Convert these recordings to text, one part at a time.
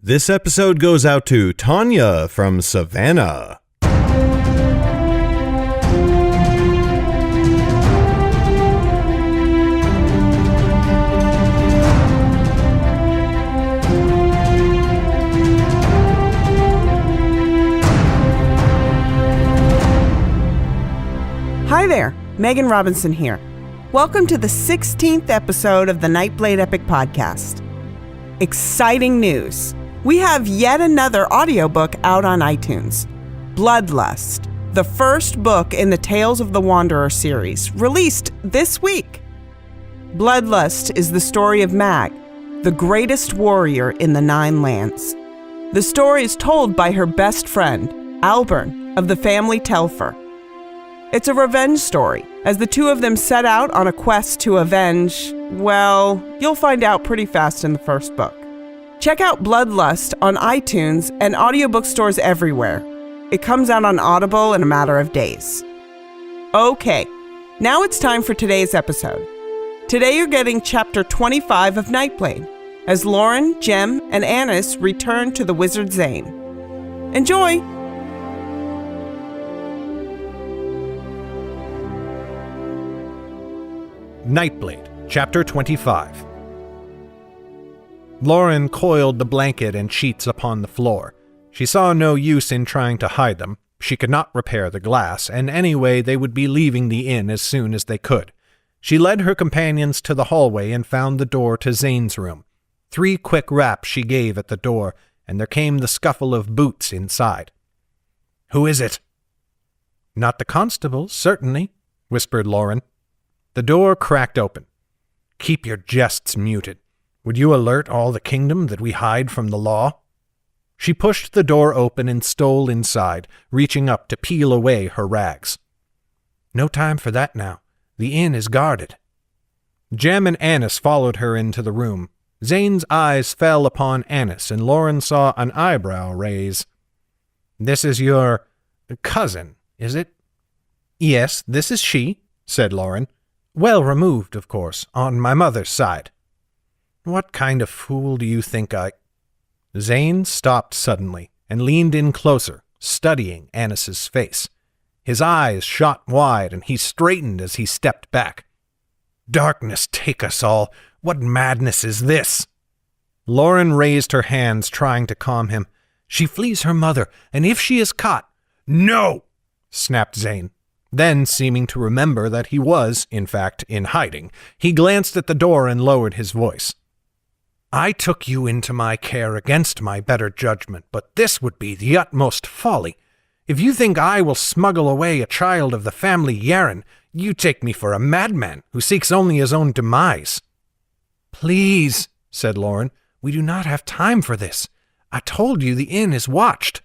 This episode goes out to Tanya from Savannah. Hi there, Megan Robinson here. Welcome to the 16th episode of the Nightblade Epic Podcast. Exciting news! We have yet another audiobook out on iTunes. Bloodlust, the first book in the Tales of the Wanderer series, released this week. Bloodlust is the story of Mag, the greatest warrior in the Nine Lands. The story is told by her best friend, Albern, of the family Telfer. It's a revenge story, as the two of them set out on a quest to avenge, well, you'll find out pretty fast in the first book. Check out Bloodlust on iTunes and audiobook stores everywhere. It comes out on Audible in a matter of days. Okay, now it's time for today's episode. Today you're getting chapter 25 of Nightblade, as Lauren, Jem, and Annis return to the wizard Zane. Enjoy! Nightblade, Chapter 25. Lauren coiled the blanket and sheets upon the floor. She saw no use in trying to hide them. She could not repair the glass, and anyway they would be leaving the inn as soon as they could. She led her companions to the hallway and found the door to Zane's room. 3 quick raps she gave at the door, and there came the scuffle of boots inside. "Who is it?" "Not the constables, certainly," whispered Lauren. The door cracked open. "Keep your jests muted. Would you alert all the kingdom that we hide from the law?" She pushed the door open and stole inside, reaching up to peel away her rags. "No time for that now. The inn is guarded." Jem and Annis followed her into the room. Zane's eyes fell upon Annis, and Lauren saw an eyebrow raise. "This is your cousin, is it?" "Yes, this is she," said Lauren. "Well removed, of course, on my mother's side." "What kind of fool do you think I—" Zane stopped suddenly and leaned in closer, studying Annis's face. His eyes shot wide, and he straightened as he stepped back. "Darkness take us all! What madness is this?" Lauren raised her hands, trying to calm him. "She flees her mother, and if she is caught—" "No!" snapped Zane. Then, seeming to remember that he was, in fact, in hiding, he glanced at the door and lowered his voice. "I took you into my care against my better judgment, but this would be the utmost folly. If you think I will smuggle away a child of the family Yaren, you take me for a madman who seeks only his own demise." "Please," said Lauren, "we do not have time for this. I told you the inn is watched."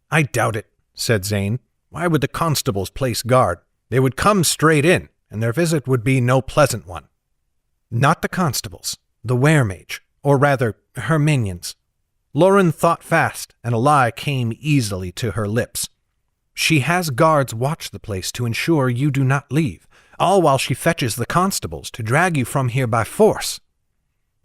"I doubt it," said Zane. "Why would the constables place guard? They would come straight in, and their visit would be no pleasant one." "Not the constables. The weremage, or rather, her minions." Lauren thought fast, and a lie came easily to her lips. "She has guards watch the place to ensure you do not leave, all while she fetches the constables to drag you from here by force."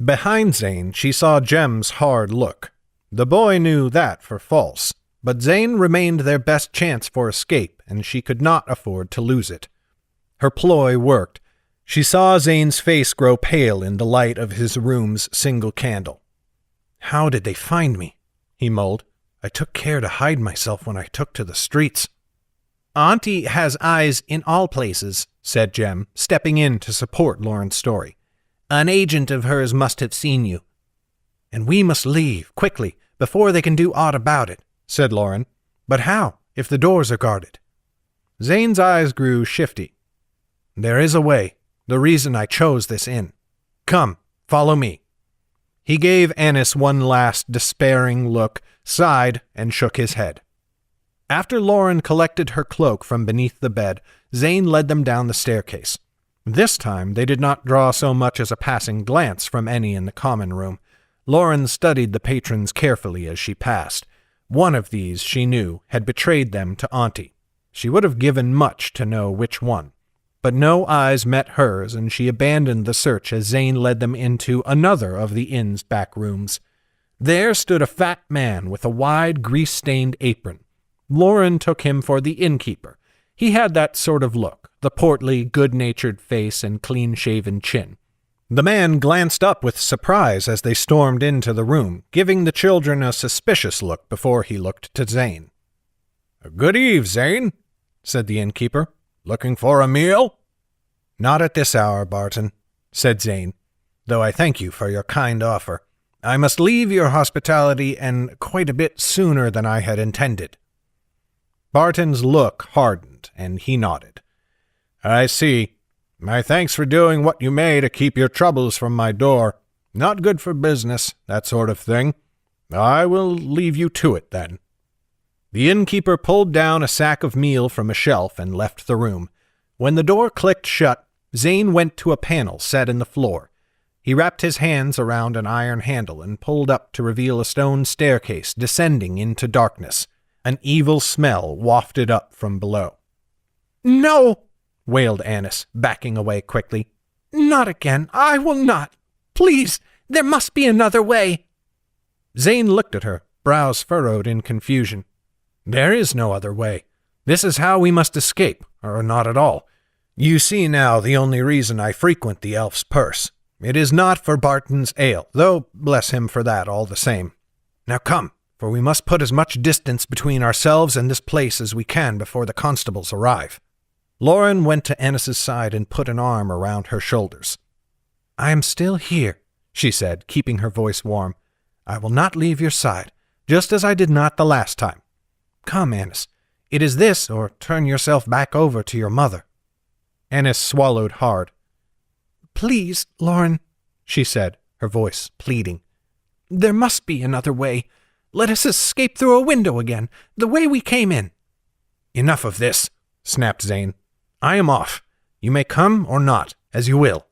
Behind Zane, she saw Jem's hard look. The boy knew that for false, but Zane remained their best chance for escape, and she could not afford to lose it. Her ploy worked. She saw Zane's face grow pale in the light of his room's single candle. "How did they find me?" he mulled. "I took care to hide myself when I took to the streets." "Auntie has eyes in all places," said Jem, stepping in to support Lauren's story. "An agent of hers must have seen you." "And we must leave, quickly, before they can do aught about it," said Lauren. "But how, if the doors are guarded?" Zane's eyes grew shifty. "There is a way. The reason I chose this inn. Come, follow me." He gave Annis one last despairing look, sighed, and shook his head. After Lauren collected her cloak from beneath the bed, Zane led them down the staircase. This time they did not draw so much as a passing glance from any in the common room. Lauren studied the patrons carefully as she passed. One of these, she knew, had betrayed them to Auntie. She would have given much to know which one. But no eyes met hers, and she abandoned the search as Zane led them into another of the inn's back rooms. There stood a fat man with a wide, grease-stained apron. Lauren took him for the innkeeper. He had that sort of look, the portly, good-natured face and clean-shaven chin. The man glanced up with surprise as they stormed into the room, giving the children a suspicious look before he looked to Zane. "Good eve, Zane," said the innkeeper. "Looking for a meal?" "Not at this hour, Barton," said Zane, "though I thank you for your kind offer. I must leave your hospitality, and quite a bit sooner than I had intended." Barton's look hardened, and he nodded. "I see. My thanks for doing what you may to keep your troubles from my door. Not good for business, that sort of thing. I will leave you to it, then." The innkeeper pulled down a sack of meal from a shelf and left the room. When the door clicked shut, Zane went to a panel set in the floor. He wrapped his hands around an iron handle and pulled up to reveal a stone staircase descending into darkness. An evil smell wafted up from below. "No!" wailed Annis, backing away quickly. "Not again. I will not. Please, there must be another way." Zane looked at her, brows furrowed in confusion. "There is no other way. This is how we must escape, or not at all. You see now the only reason I frequent the elf's purse. It is not for Barton's ale, though bless him for that all the same. Now come, for we must put as much distance between ourselves and this place as we can before the constables arrive." Lauren went to Annis's side and put an arm around her shoulders. "I am still here," she said, keeping her voice warm. "I will not leave your side, just as I did not the last time. Come, Annis. It is this, or turn yourself back over to your mother." Annis swallowed hard. "Please, Lauren," she said, her voice pleading. "There must be another way. Let us escape through a window again, the way we came in." "Enough of this," snapped Zane. "I am off. You may come or not, as you will."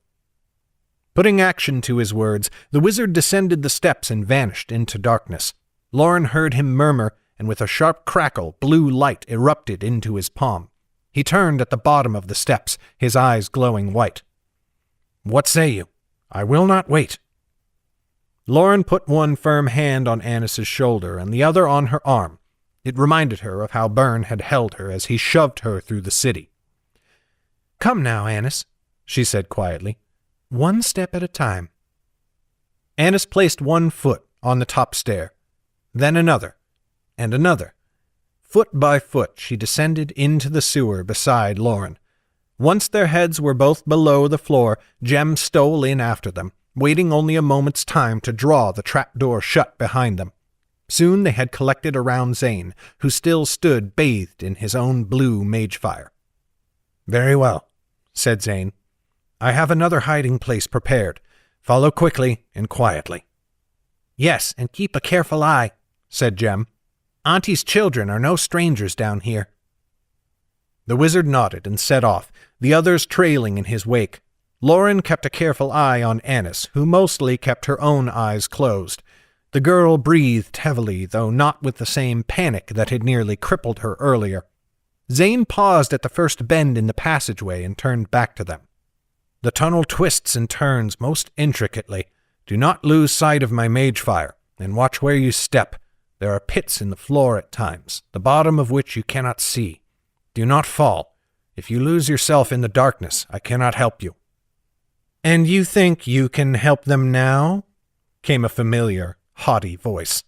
Putting action to his words, the wizard descended the steps and vanished into darkness. Lauren heard him murmur, and with a sharp crackle, blue light erupted into his palm. He turned at the bottom of the steps, his eyes glowing white. "What say you? I will not wait." Lauren put one firm hand on Annis's shoulder and the other on her arm. It reminded her of how Byrne had held her as he shoved her through the city. "Come now, Annis," she said quietly. "One step at a time." Annis placed one foot on the top stair, then another, and another. Foot by foot she descended into the sewer beside Lauren. Once their heads were both below the floor, Jem stole in after them, waiting only a moment's time to draw the trapdoor shut behind them. Soon they had collected around Zane, who still stood bathed in his own blue mage-fire. "Very well," said Zane. "I have another hiding place prepared. Follow quickly and quietly." "Yes, and keep a careful eye," said Jem. "Auntie's children are no strangers down here." The wizard nodded and set off, the others trailing in his wake. Lauren kept a careful eye on Annis, who mostly kept her own eyes closed. The girl breathed heavily, though not with the same panic that had nearly crippled her earlier. Zane paused at the first bend in the passageway and turned back to them. "The tunnel twists and turns most intricately. Do not lose sight of my mage-fire, and watch where you step. There are pits in the floor at times, the bottom of which you cannot see. Do not fall. If you lose yourself in the darkness, I cannot help you." "And you think you can help them now?" came a familiar, haughty voice.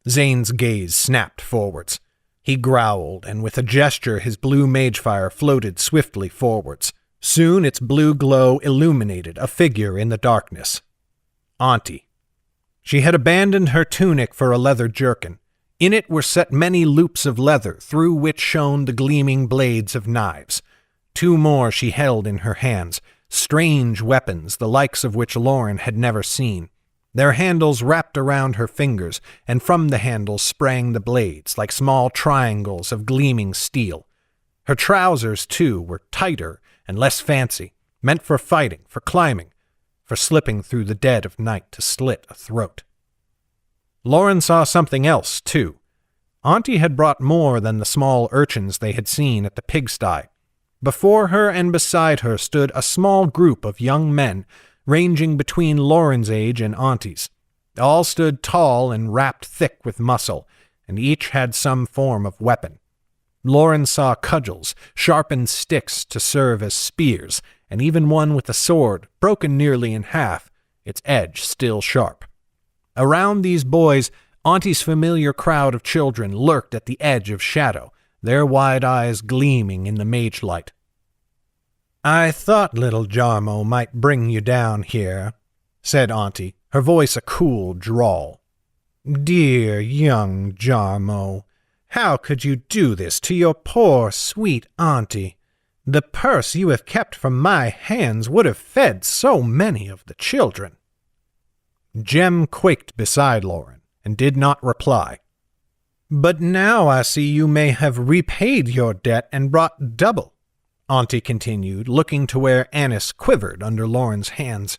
Zane's gaze snapped forwards. He growled, and with a gesture his blue mage-fire floated swiftly forwards. Soon its blue glow illuminated a figure in the darkness. Auntie. She had abandoned her tunic for a leather jerkin. In it were set many loops of leather, through which shone the gleaming blades of knives. Two more she held in her hands, strange weapons, the likes of which Lauren had never seen. Their handles wrapped around her fingers, and from the handles sprang the blades, like small triangles of gleaming steel. Her trousers, too, were tighter and less fancy, meant for fighting, for climbing, for slipping through the dead of night to slit a throat. Lauren saw something else, too. Auntie had brought more than the small urchins they had seen at the pigsty. Before her and beside her stood a small group of young men, ranging between Lauren's age and Auntie's. All stood tall and wrapped thick with muscle, and each had some form of weapon. Lauren saw cudgels, sharpened sticks to serve as spears, and even one with a sword, broken nearly in half, its edge still sharp. Around these boys, Auntie's familiar crowd of children lurked at the edge of shadow, their wide eyes gleaming in the mage light. "I thought little Jarmo might bring you down here," said Auntie, her voice a cool drawl. "Dear young Jarmo, how could you do this to your poor, sweet auntie? The purse you have kept from my hands would have fed so many of the children." Jem quaked beside Lauren and did not reply. "But now I see you may have repaid your debt and brought double," Auntie continued, looking to where Annis quivered under Lauren's hands.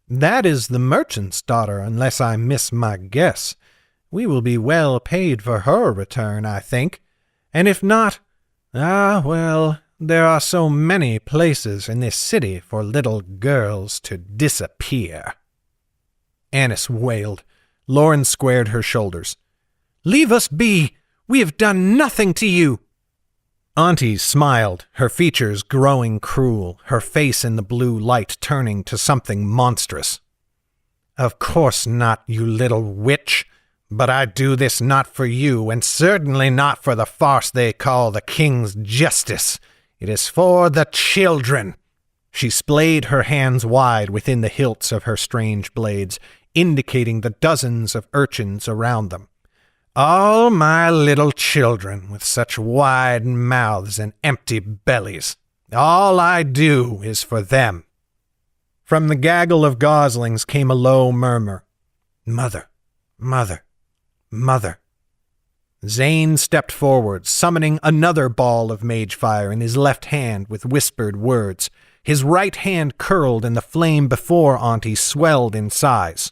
"That is the merchant's daughter, unless I miss my guess. We will be well paid for her return, I think. And if not, well, there are so many places in this city for little girls to disappear." Annis wailed. Lauren squared her shoulders. "Leave us be! We have done nothing to you!" Auntie smiled, her features growing cruel, her face in the blue light turning to something monstrous. "Of course not, you little witch. But I do this not for you, and certainly not for the farce they call the king's justice. It is for the children." She splayed her hands wide within the hilts of her strange blades, indicating the dozens of urchins around them. "All my little children with such wide mouths and empty bellies. All I do is for them." From the gaggle of goslings came a low murmur. "Mother, mother, mother." Zane stepped forward, summoning another ball of mage fire in his left hand with whispered words. His right hand curled and the flame before Auntie swelled in size.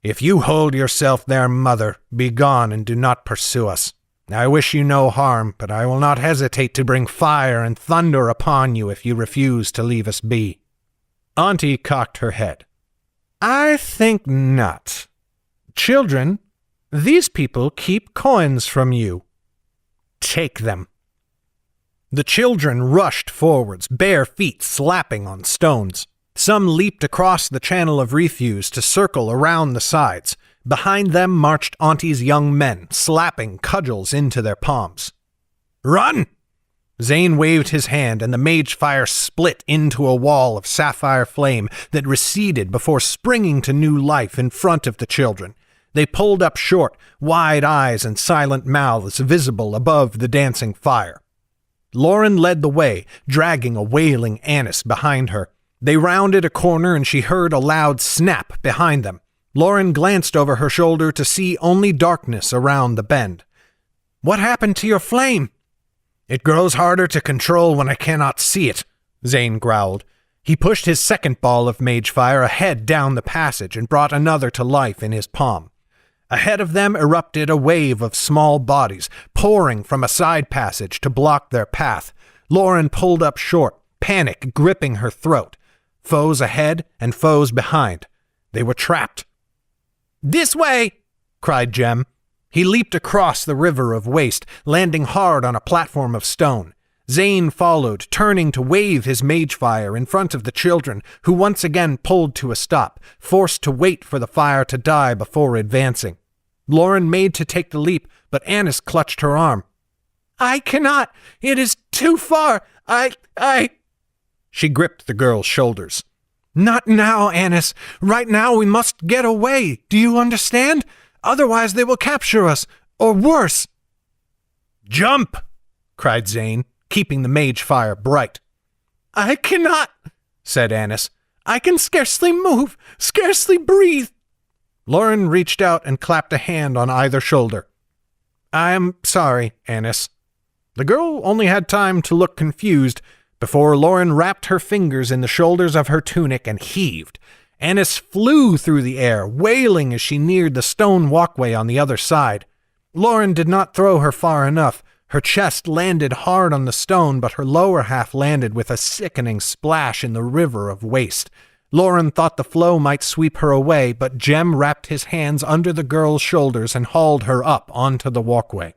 "If you hold yourself there, mother, be gone and do not pursue us. I wish you no harm, but I will not hesitate to bring fire and thunder upon you if you refuse to leave us be." Auntie cocked her head. "I think not. Children, these people keep coins from you. Take them." The children rushed forwards, bare feet slapping on stones. Some leaped across the channel of refuse to circle around the sides. Behind them marched Auntie's young men, slapping cudgels into their palms. "Run!" Zane waved his hand, and the mage fire split into a wall of sapphire flame that receded before springing to new life in front of the children. They pulled up short, wide eyes and silent mouths visible above the dancing fire. Lauren led the way, dragging a wailing Annis behind her. They rounded a corner and she heard a loud snap behind them. Lauren glanced over her shoulder to see only darkness around the bend. "What happened to your flame?" "It grows harder to control when I cannot see it," Zane growled. He pushed his second ball of mage fire ahead down the passage and brought another to life in his palm. Ahead of them erupted a wave of small bodies, pouring from a side passage to block their path. Lauren pulled up short, panic gripping her throat. Foes ahead and foes behind. They were trapped. "This way!" cried Jem. He leaped across the river of waste, landing hard on a platform of stone. Zane followed, turning to wave his mage fire in front of the children, who once again pulled to a stop, forced to wait for the fire to die before advancing. Lauren made to take the leap, but Annis clutched her arm. "I cannot! It is too far! I... She gripped the girl's shoulders. "Not now, Annis. Right now we must get away. Do you understand? Otherwise they will capture us, or worse." "Jump!" cried Zane, keeping the mage fire bright. "I cannot," said Annis. "I can scarcely move, scarcely breathe." Lauren reached out and clapped a hand on either shoulder. "I am sorry, Annis." The girl only had time to look confused before Lauren wrapped her fingers in the shoulders of her tunic and heaved. Annis flew through the air, wailing as she neared the stone walkway on the other side. Lauren did not throw her far enough. Her chest landed hard on the stone, but her lower half landed with a sickening splash in the river of waste. Lauren thought the flow might sweep her away, but Jem wrapped his hands under the girl's shoulders and hauled her up onto the walkway.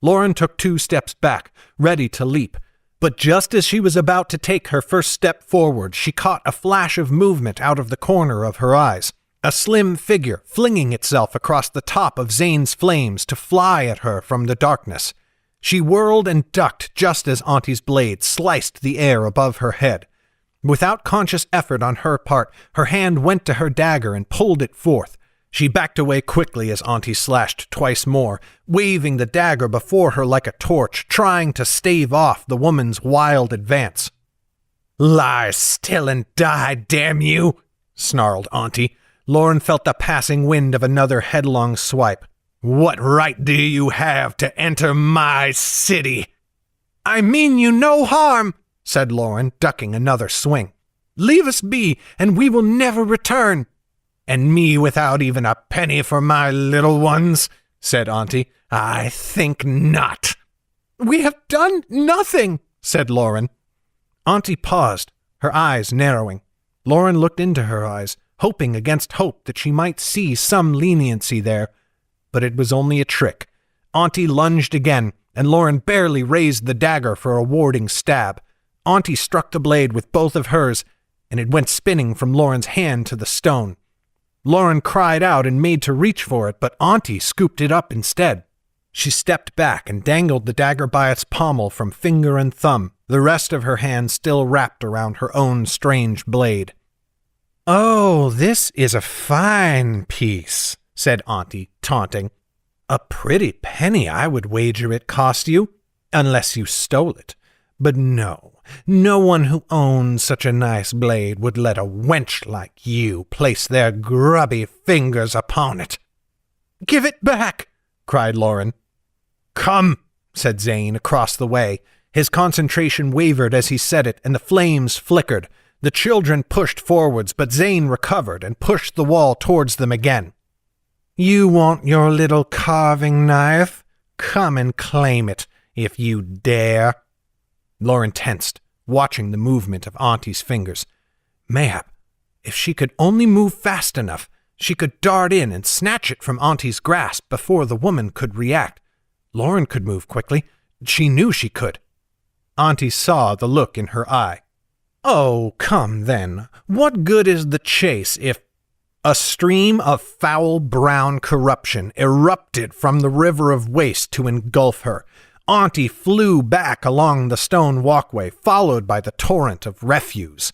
Lauren took 2 steps back, ready to leap, but just as she was about to take her first step forward, she caught a flash of movement out of the corner of her eyes. A slim figure flinging itself across the top of Zane's flames to fly at her from the darkness. She whirled and ducked just as Auntie's blade sliced the air above her head. Without conscious effort on her part, her hand went to her dagger and pulled it forth. She backed away quickly as Auntie slashed twice more, waving the dagger before her like a torch, trying to stave off the woman's wild advance. "Lie still and die, damn you!" snarled Auntie. Lauren felt the passing wind of another headlong swipe. "What right do you have to enter my city?" "I mean you no harm," said Lauren, ducking another swing. "Leave us be, and we will never return." "And me without even a penny for my little ones?" said Auntie. "I think not." "We have done nothing," said Lauren. Auntie paused, her eyes narrowing. Lauren looked into her eyes, hoping against hope that she might see some leniency there. But it was only a trick. Auntie lunged again, and Lauren barely raised the dagger for a warding stab. Auntie struck the blade with both of hers, and it went spinning from Lauren's hand to the stone. Lauren cried out and made to reach for it, but Auntie scooped it up instead. She stepped back and dangled the dagger by its pommel from finger and thumb, the rest of her hand still wrapped around her own strange blade. "Oh, this is a fine piece," said Auntie, taunting. "A pretty penny I would wager it cost you, unless you stole it. But no one who owns such a nice blade would let a wench like you place their grubby fingers upon it." "Give it back!" cried Lauren. "Come," said Zane across the way. His concentration wavered as he said it, and the flames flickered. The children pushed forwards, but Zane recovered and pushed the wall towards them again. "You want your little carving knife? Come and claim it, if you dare." Lauren tensed, watching the movement of Auntie's fingers. Mayhap, if she could only move fast enough, she could dart in and snatch it from Auntie's grasp before the woman could react. Lauren could move quickly. She knew she could. Auntie saw the look in her eye. "Oh, come then. What good is the chase if—" A stream of foul brown corruption erupted from the river of waste to engulf her. Auntie flew back along the stone walkway, followed by the torrent of refuse.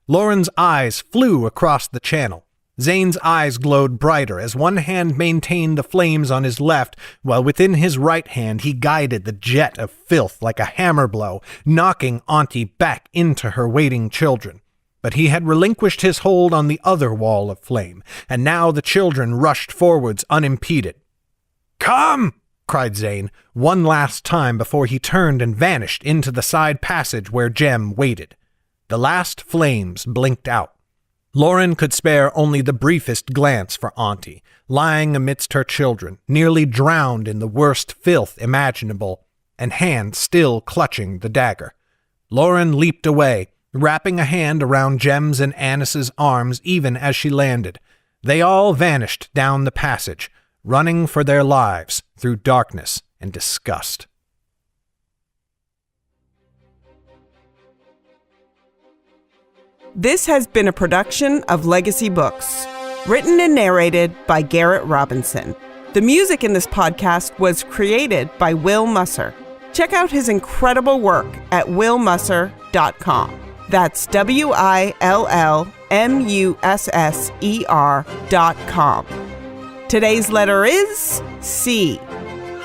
Lauren's eyes flew across the channel. Zane's eyes glowed brighter as one hand maintained the flames on his left, while within his right hand he guided the jet of filth like a hammer blow, knocking Auntie back into her waiting children. But he had relinquished his hold on the other wall of flame, and now the children rushed forwards unimpeded. "Come!" cried Zane, one last time before he turned and vanished into the side passage where Jem waited. The last flames blinked out. Lauren could spare only the briefest glance for Auntie, lying amidst her children, nearly drowned in the worst filth imaginable, and hand still clutching the dagger. Lauren leaped away, wrapping a hand around Jem's and Annis's arms even as she landed. They all vanished down the passage, running for their lives through darkness and disgust. This has been a production of Legacy Books, written and narrated by Garrett Robinson. The music in this podcast was created by Will Musser. Check out his incredible work at willmusser.com. That's WILLMUSSER.com. Today's letter is C.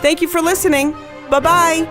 Thank you for listening. Bye-bye.